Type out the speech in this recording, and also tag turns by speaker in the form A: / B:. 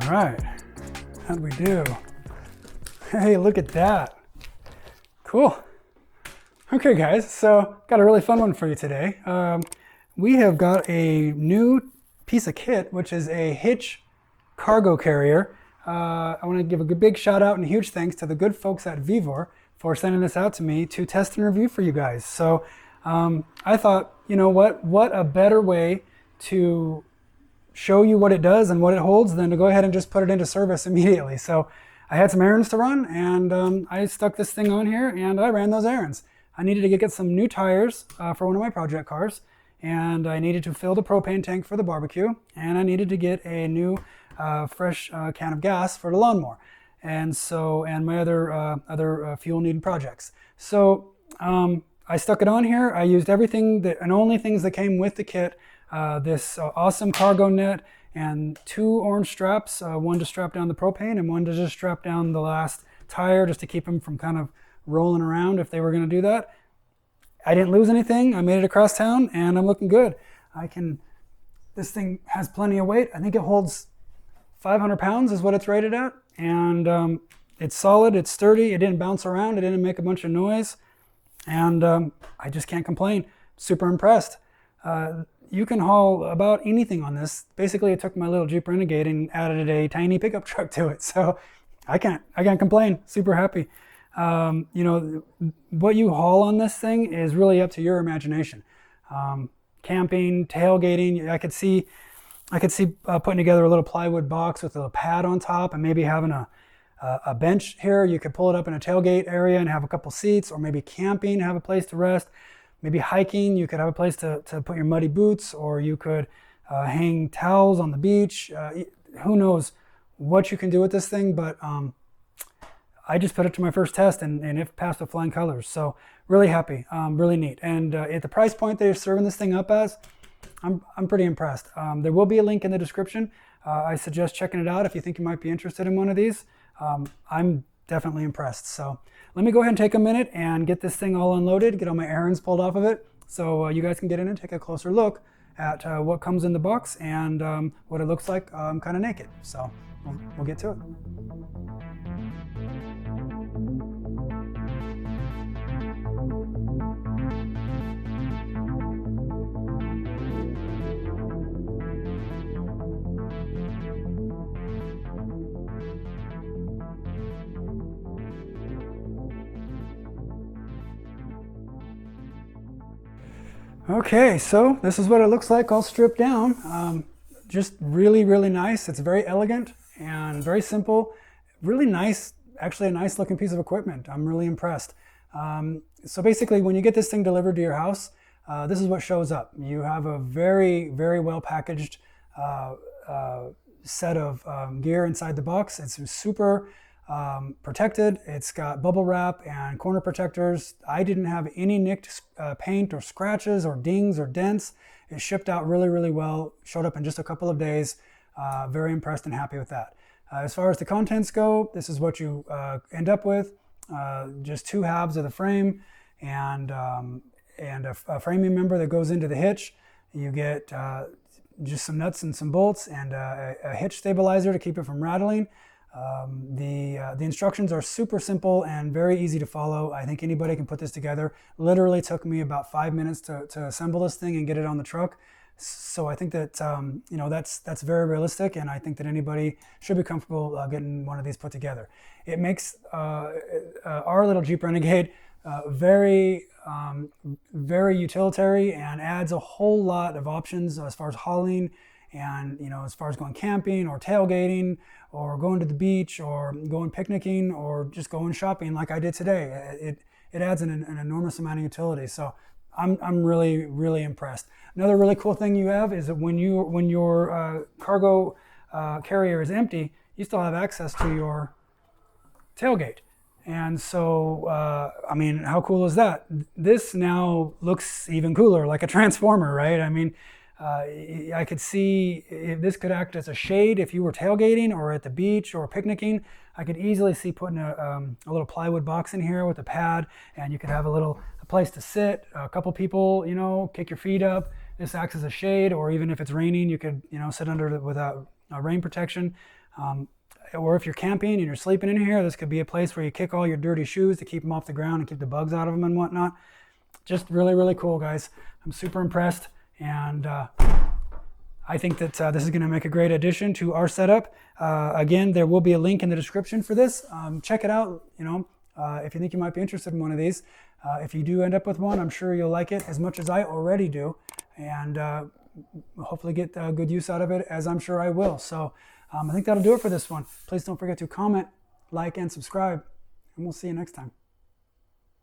A: right, how'd we do? Hey, look at that. Cool. Okay guys, so got a really fun one for you today. We have got a new piece of kit, which is a Hitch cargo carrier. I want to give a big shout out and a huge thanks to the good folks at VEVOR for sending this out to me to test and review for you guys. So I thought, you know what a better way to show you what it does and what it holds than to go ahead and just put it into service immediately. So I had some errands to run, and I stuck this thing on here and I ran those errands. I needed to get some new tires for one of my project cars, and I needed to fill the propane tank for the barbecue, and I needed to get a new fresh can of gas for the lawnmower, and my other fuel needed projects. So I stuck it on here. I used everything and only things that came with the kit. This awesome cargo net and 2 orange straps, one to strap down the propane and one to just strap down the last tire, just to keep them from kind of rolling around if they were going to do that. I didn't lose anything. I made it across town and I'm looking good. This thing has plenty of weight. I think it holds 500 pounds is what it's rated at. And it's solid, it's sturdy, it didn't bounce around, it didn't make a bunch of noise. And I just can't complain. Super impressed. You can haul about anything on this. Basically, it took my little Jeep Renegade and added a tiny pickup truck to it. So I can't complain. Super happy. You know, what you haul on this thing is really up to your imagination. Camping, tailgating, I could see putting together a little plywood box with a pad on top and maybe having a bench here. You could pull it up in a tailgate area and have a couple seats, or maybe camping, have a place to rest. Maybe hiking, you could have a place to put your muddy boots, or you could hang towels on the beach. Who knows what you can do with this thing, but I just put it to my first test and it passed with flying colors. So really happy, really neat. And at the price point they're serving this thing up as, I'm pretty impressed. There will be a link in the description. I suggest checking it out if you think you might be interested in one of these. I'm definitely impressed. So let me go ahead and take a minute and get this thing all unloaded, get all my errands pulled off of it, so you guys can get in and take a closer look at what comes in the box and what it looks like kind of naked. So we'll get to it. Okay, so this is what it looks like all stripped down. Just really, really nice. It's very elegant and very simple. Really nice, actually a nice looking piece of equipment. I'm really impressed. So basically, when you get this thing delivered to your house, this is what shows up. You have a very, very well packaged set of gear inside the box. It's super protected. It's got bubble wrap and corner protectors. I didn't have any nicked paint or scratches or dings or dents. It shipped out really, really well. Showed up in just a couple of days. Very impressed and happy with that. As far as the contents go, this is what you end up with. Just 2 halves of the frame and a framing member that goes into the hitch. You get just some nuts and some bolts and a hitch stabilizer to keep it from rattling. The instructions are super simple and very easy to follow. I think anybody can put this together. Literally took me about 5 minutes to assemble this thing and get it on the truck. So I think that you know, that's very realistic, and I think that anybody should be comfortable getting one of these put together. It makes our little Jeep Renegade very utilitarian and adds a whole lot of options as far as hauling. And, you know, as far as going camping or tailgating or going to the beach or going picnicking or just going shopping like I did today, it adds an enormous amount of utility. So I'm really, really impressed. Another really cool thing you have is that when your cargo carrier is empty, you still have access to your tailgate. And so, I mean, how cool is that? This now looks even cooler, like a transformer, right? I mean, I could see if this could act as a shade if you were tailgating or at the beach or picnicking. I could easily see putting a little plywood box in here with a pad, and you could have a place to sit, a couple people, you know, kick your feet up. This acts as a shade, or even if it's raining, you could, you know, sit under it without rain protection. Or if you're camping and you're sleeping in here, this could be a place where you kick all your dirty shoes to keep them off the ground and keep the bugs out of them and whatnot. Just really, really cool, guys. I'm super impressed, and I think that this is going to make a great addition to our setup. Again, there will be a link in the description for this. Check it out, if you think you might be interested in one of these. If you do end up with one, I'm sure you'll like it as much as I already do, and hopefully get good use out of it, as I'm sure I will. So I think that'll do it for this one. Please don't forget to comment, like, and subscribe, and we'll see you next time.